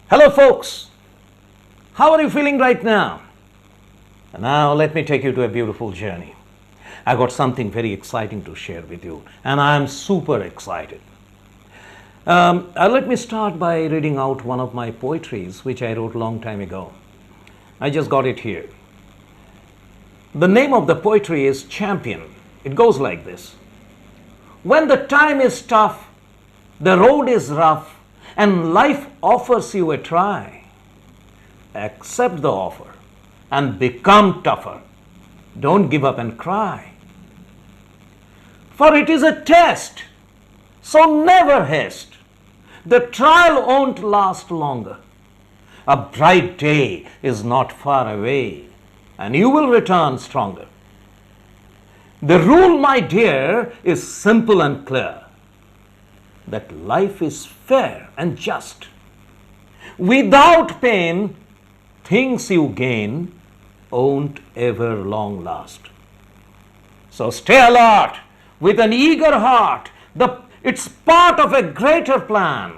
Hello folks, how are you feeling right now? Now let me take you to a beautiful journey. I got something very exciting to share with you and I am super excited. Let me start by reading out one of my poetries which I wrote a long time ago. I just got it here. The name of the poetry is Champion. It goes like this. When the time is tough, the road is rough, and life offers you a try, accept the offer and become tougher. Don't give up and cry. For it is a test, so never haste. The trial won't last longer. A bright day is not far away, and you will return stronger. The rule, my dear, is simple and clear, that life is fair and just. Without pain, things you gain won't ever long last. So stay alert with an eager heart. It's part of a greater plan.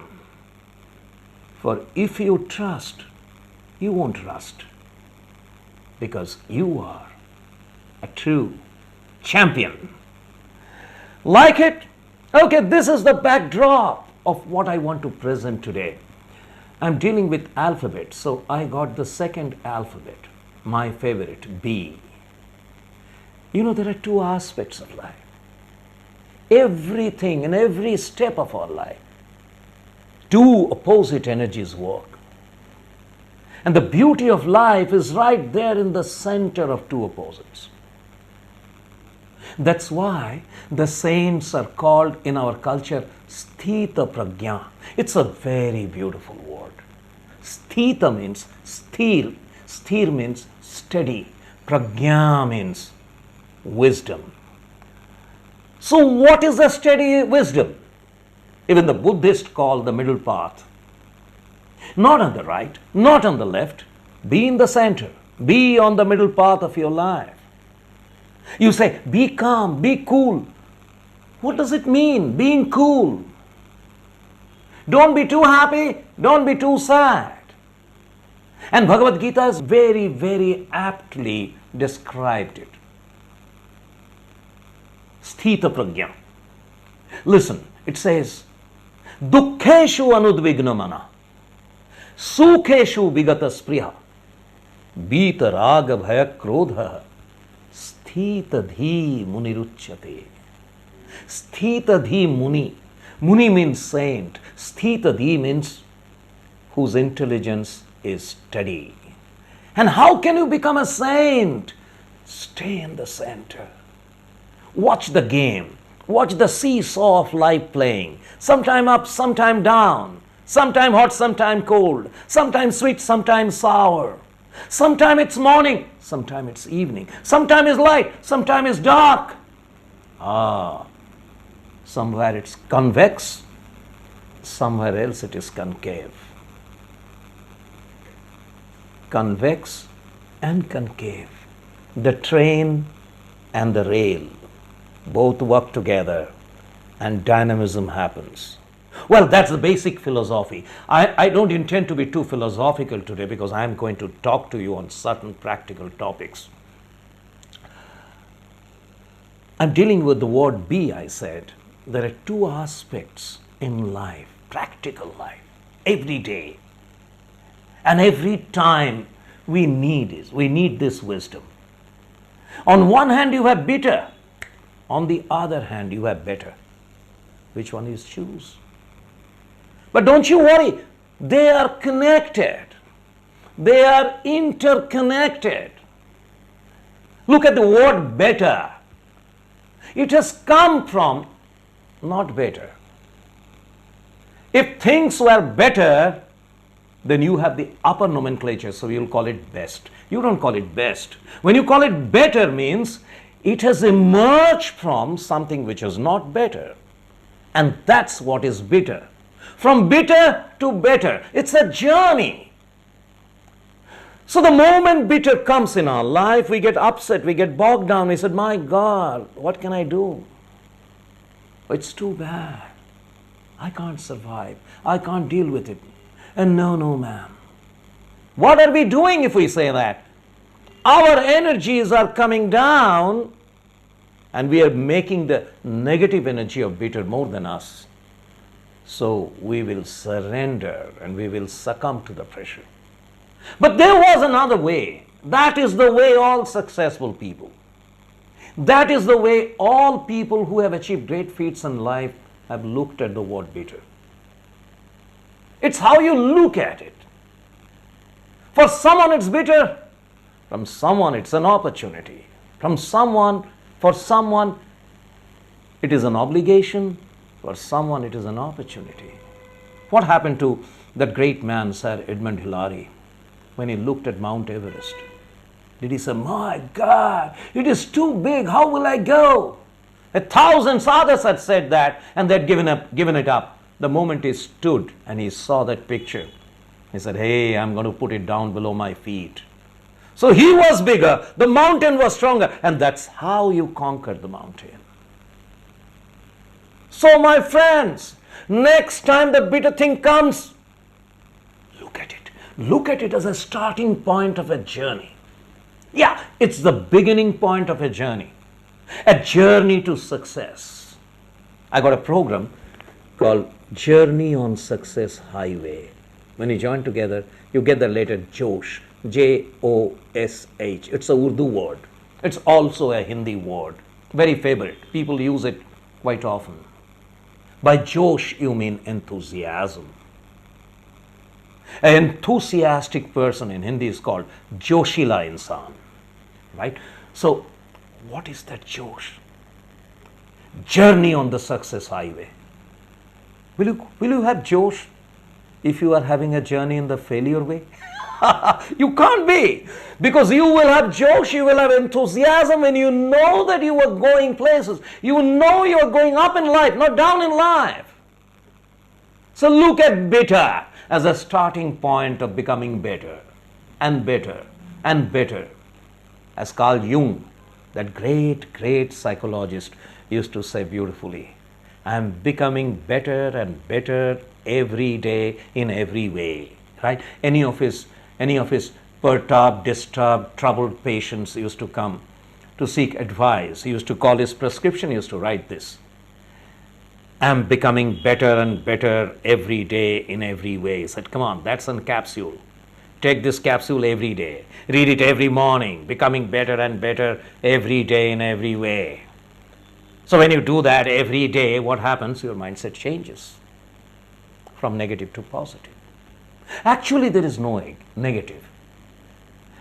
For if you trust, you won't rust, because you are a true champion. Like it? Okay, this is the backdrop of what I want to present today. I'm dealing with alphabet, so I got the second alphabet, my favorite, B. You know, there are two aspects of life. Everything and every step of our life, two opposite energies work. And the beauty of life is right there in the center of two opposites. That's why the saints are called in our culture Sthita Prajna. It's a very beautiful word. Sthita means sthir. Sthir means steady. Prajna means wisdom. So what is the steady wisdom? Even the Buddhists call the middle path. Not on the right, not on the left. Be in the center. Be on the middle path of your life. You say, be calm, be cool. What does it mean, being cool? Don't be too happy, don't be too sad. And Bhagavad Gita has very, very aptly described it. Sthita Prajna. Listen, it says, Dukkheshu anudvignamana, Sukheshu vigata spriha, Bita raga bhaya krodha, Sthita dhi muniruchyate. Sthita dhi muni. Muni means saint. Sthita dhi means whose intelligence is steady. And how can you become a saint? Stay in the center. Watch the game. Watch the seesaw of life playing. Sometime up, sometime down. Sometime hot, sometime cold. Sometime sweet, sometime sour. Sometime it's morning, sometime it's evening. Sometime it's light, sometime it's dark. Somewhere it's convex, somewhere else it is concave. Convex and concave. The train and the rail both work together and dynamism happens. Well, that's the basic philosophy. I don't intend to be too philosophical today because I'm going to talk to you on certain practical topics. I'm dealing with the word be, I said. There are two aspects in life, practical life, every day. And every time we need this wisdom. On one hand you have bitter, on the other hand you have better. Which one you choose? But don't you worry, they are connected. They are interconnected. Look at the word better. It has come from not better. If things were better, then you have the upper nomenclature, so you'll call it best. You don't call it best. When you call it better means it has emerged from something which is not better. And that's what is bitter. From bitter to better. It's a journey. So the moment bitter comes in our life, we get upset, we get bogged down. We said, my God, what can I do? It's too bad. I can't survive. I can't deal with it. And no, no, ma'am. What are we doing if we say that? Our energies are coming down and we are making the negative energy of bitter more than us. So we will surrender and we will succumb to the pressure. But there was another way. That is the way all successful people. That is the way all people who have achieved great feats in life have looked at the word bitter. It's how you look at it. For someone it's bitter. From someone it's an opportunity. For someone it is an obligation. For someone it is an opportunity. What happened to that great man, Sir Edmund Hillary, when he looked at Mount Everest? Did he say, my God, it is too big, how will I go? 1,000 others had said that and they'd given it up. The moment he stood and he saw that picture, he said, hey, I'm going to put it down below my feet. So he was bigger, the mountain was stronger, and that's how you conquered the mountain. So my friends, next time the bitter thing comes, look at it. Look at it as a starting point of a journey. Yeah, it's the beginning point of a journey to success. I got a program called Journey on Success Highway. When you join together, you get the letter Josh, Josh. It's a Urdu word. It's also a Hindi word. Very favorite. People use it quite often. By Josh, you mean enthusiasm. An enthusiastic person in Hindi is called Joshila Insan. Right? So, what is that Josh? Journey on the success highway. Will you have Josh if you are having a journey in the failure way? You can't be. Because you will have Josh, you will have enthusiasm when you know that you are going places. You know you are going up in life, not down in life. So look at bitter as a starting point of becoming better and better and better. As Carl Jung, that great psychologist, used to say beautifully, I am becoming better and better every day in every way. Right? Any of his perturbed, disturbed, troubled patients used to come to seek advice. He used to call his prescription, he used to write this. I am becoming better and better every day in every way. He said, come on, that's a capsule. Take this capsule every day. Read it every morning. Becoming better and better every day in every way. So when you do that every day, what happens? Your mindset changes from negative to positive. Actually, there is no negative.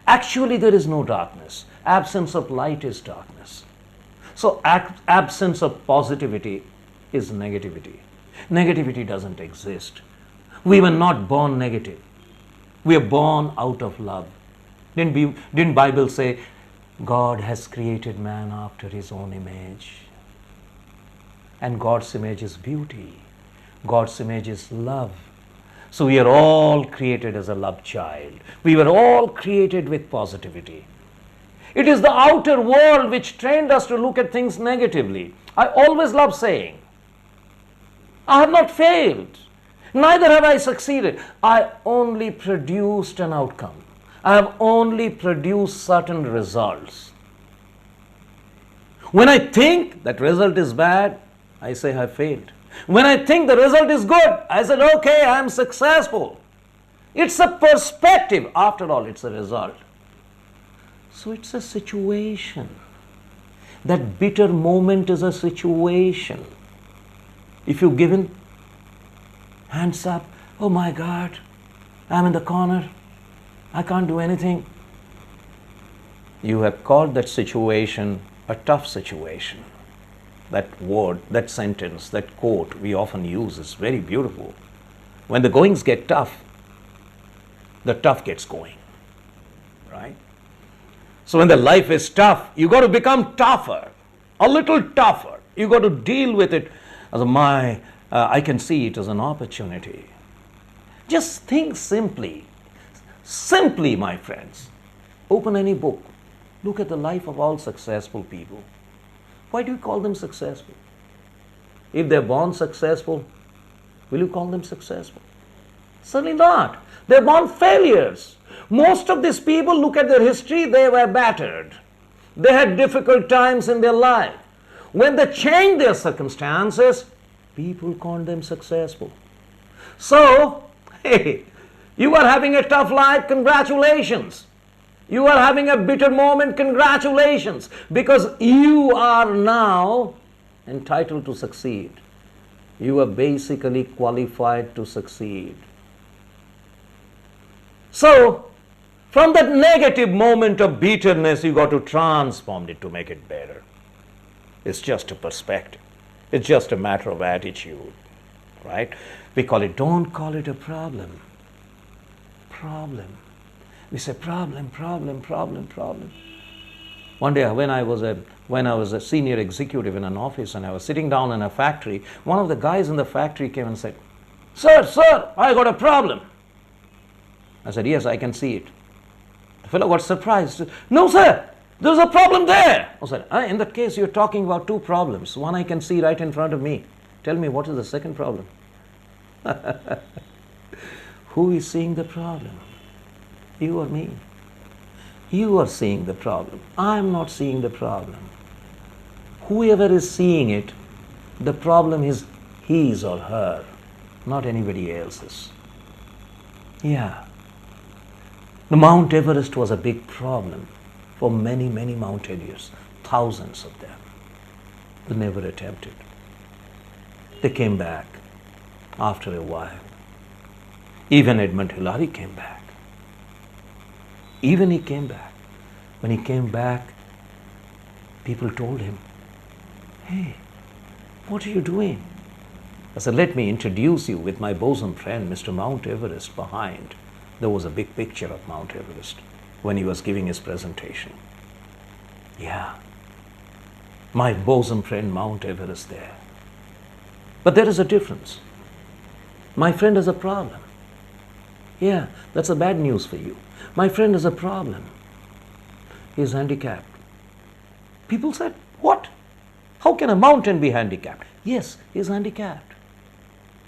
Actually, there is no darkness. Absence of light is darkness. So absence of positivity is negativity. Negativity doesn't exist. We were not born negative. We are born out of love. Didn't Bible say, God has created man after his own image? And God's image is beauty. God's image is love. So we are all created as a love child. We were all created with positivity. It is the outer world which trained us to look at things negatively. I always love saying, I have not failed. Neither have I succeeded. I only produced an outcome. I have only produced certain results. When I think that result is bad, I say I failed. When I think the result is good, I said, okay, I am successful. It's a perspective. After all, it's a result. So it's a situation. That bitter moment is a situation. If you've given hands up, oh my God, I'm in the corner, I can't do anything. You have called that situation a tough situation. That word, that sentence, that quote we often use is very beautiful. When the goings get tough, the tough gets going. Right? So when the life is tough, you got to become tougher, a little tougher. You got to deal with it as I can see it as an opportunity. Just think simply. Simply, my friends. Open any book. Look at the life of all successful people. Why do you call them Certainly not. They're born failures. Most of these people, look at their history, they were battered. They had difficult times in their life. When they changed their circumstances, people called them successful. So, hey, you are having a tough life, congratulations. You are having a bitter moment, congratulations. Because you are now entitled to succeed. You are basically qualified to succeed. So, from that negative moment of bitterness, you got to transform it to make it better. It's just a perspective. It's just a matter of attitude, right? We call it, don't call it a problem. Problem. We say problem, problem, problem, problem. One day when I was a senior executive in an office and I was sitting down in a factory, one of the guys in the factory came and said, Sir, I got a problem. I said, yes, I can see it. The fellow got surprised. No, sir, there's a problem there. I said, in that case, you're talking about two problems. One I can see right in front of me. Tell me, what is the second problem? Who is seeing the problem? You or me? You are seeing the problem. I'm not seeing the problem. Whoever is seeing it, the problem is his or her, not anybody else's. Yeah. The Mount Everest was a big problem for many, many mountaineers, thousands of them. They never attempted. They came back after a while. Even Edmund Hillary came back. Even he came back. When he came back, people told him, hey, what are you doing? I said, let me introduce you with my bosom friend, Mr. Mount Everest behind. There was a big picture of Mount Everest when he was giving his presentation. Yeah, my bosom friend Mount Everest there. But there is a difference. My friend has a problem. Yeah, that's a bad news for you. My friend has a problem. He's handicapped. People said, what? How can a mountain be handicapped? Yes, he's handicapped.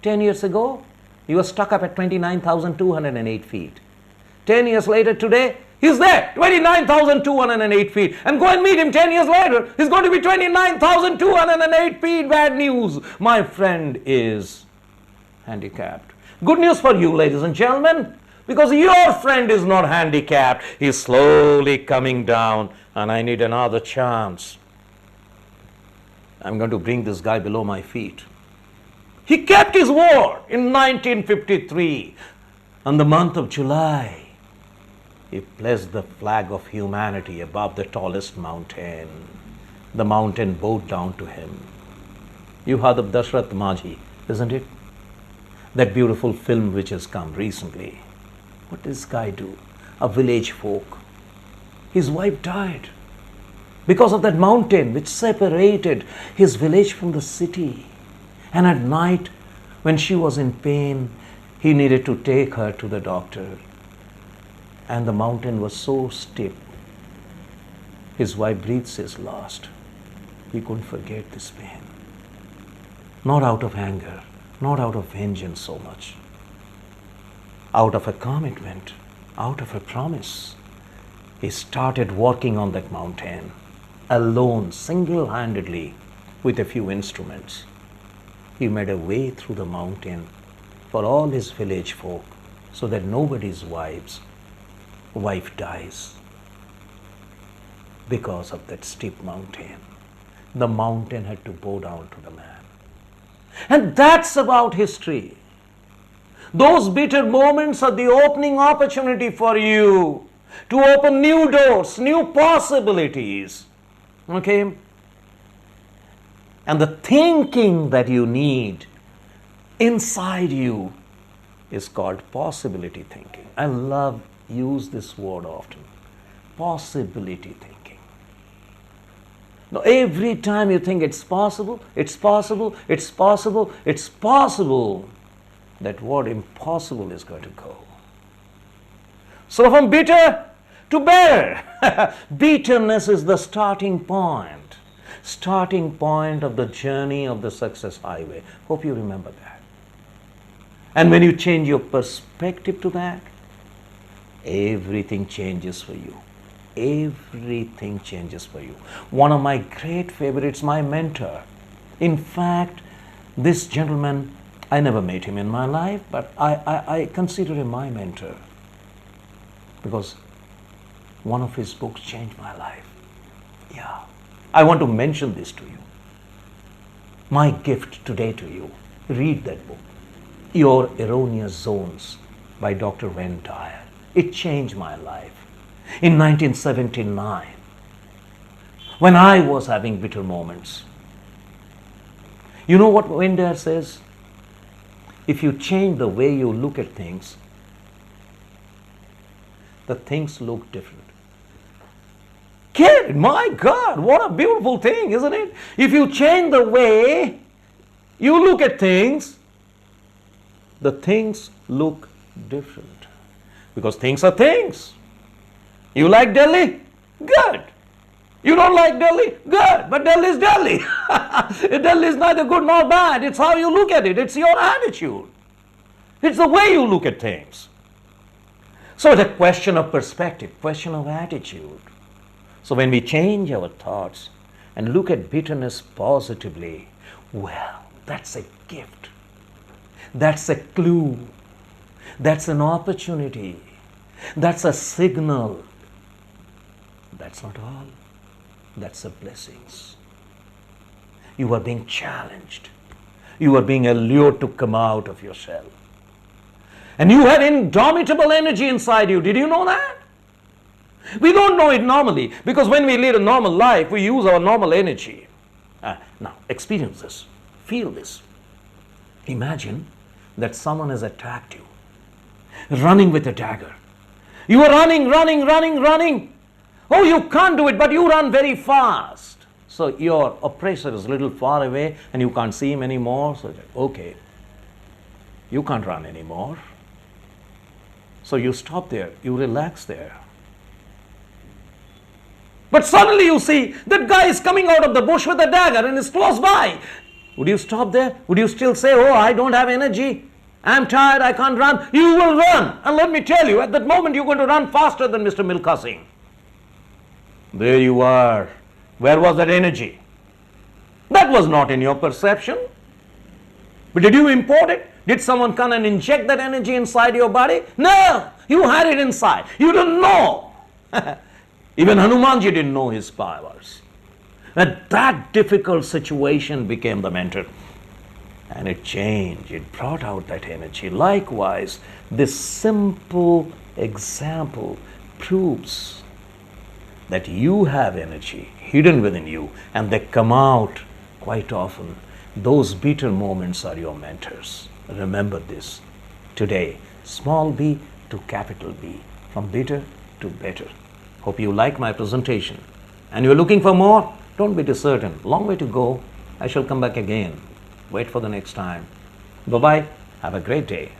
10 years ago, he was stuck up at 29,208 feet. 10 years later today, he's there, 29,208 feet. And go and meet him 10 years later, he's going to be 29,208 feet. Bad news. My friend is handicapped. Good news for you, ladies and gentlemen, because your friend is not handicapped. He's slowly coming down, and I need another chance. I'm going to bring this guy below my feet. He kept his word in 1953. On the month of July, he placed the flag of humanity above the tallest mountain. The mountain bowed down to him. You heard of Dashrath Majhi, isn't it? That beautiful film which has come recently. What did this guy do? A village folk. His wife died because of that mountain which separated his village from the city. And at night, when she was in pain, he needed to take her to the doctor. And the mountain was so steep. His wife breathes his last. He couldn't forget this pain. Not out of anger, not out of vengeance so much. Out of a commitment, out of a promise. He started working on that mountain, alone, single-handedly, with a few instruments. He made a way through the mountain for all his village folk so that nobody's wife dies because of that steep mountain. The mountain had to bow down to the man. And that's about history. Those bitter moments are the opening opportunity for you to open new doors, new possibilities. Okay? And the thinking that you need inside you is called possibility thinking. I use this word often. Possibility thinking. Now, every time you think it's possible, it's possible, it's possible, it's possible, that word impossible is going to go. So from bitter to bear. Bitterness is the starting point of the journey of the success highway. Hope you remember that. And when you change your perspective to that, everything changes for you. Everything changes for you. One of my great favorites, my mentor. In fact, this gentleman, I never met him in my life, but I consider him my mentor because one of his books changed my life. Yeah. I want to mention this to you. My gift today to you. Read that book, Your Erroneous Zones by Dr. Wayne Dyer. It changed my life. In 1979, when I was having bitter moments, you know what Wayne Dyer says? If you change the way you look at things, the things look different. Kid, my God, what a beautiful thing, isn't it? If you change the way you look at things, the things look different. Because things are things. You like Delhi? Good. You don't like Delhi? Good. But Delhi is Delhi. Delhi is neither good nor bad. It's how you look at it. It's your attitude. It's the way you look at things. So it's a question of perspective, question of attitude. So when we change our thoughts and look at bitterness positively, well, that's a gift. That's a clue. That's an opportunity. That's a signal. That's not all. That's the blessings. You are being challenged. You are being allured to come out of your shell. And you have indomitable energy inside you. Did you know that? We don't know it normally because when we lead a normal life, we use our normal energy. Now, experience this. Feel this. Imagine that someone has attacked you, running with a dagger. You are running. Oh, you can't do it, but you run very fast. So your oppressor is a little far away and you can't see him anymore. So, okay, you can't run anymore. So you stop there, you relax there. But suddenly you see that guy is coming out of the bush with a dagger and is close by. Would you stop there? Would you still say, oh, I don't have energy? I'm tired, I can't run. You will run. And let me tell you, at that moment you're going to run faster than Mr. Milkha Singh. There you are. Where was that energy? That was not in your perception. But did you import it? Did someone come and inject that energy inside your body? No, you had it inside. You didn't know. Even Hanumanji didn't know his powers. That difficult situation became the mentor. And it changed. It brought out that energy. Likewise, this simple example proves that you have energy hidden within you and they come out quite often. Those bitter moments are your mentors. Remember this today. Small b to capital B. From bitter to better. Hope you like my presentation. And you're looking for more? Don't be disheartened. Long way to go. I shall come back again. Wait for the next time. Bye-bye. Have a great day.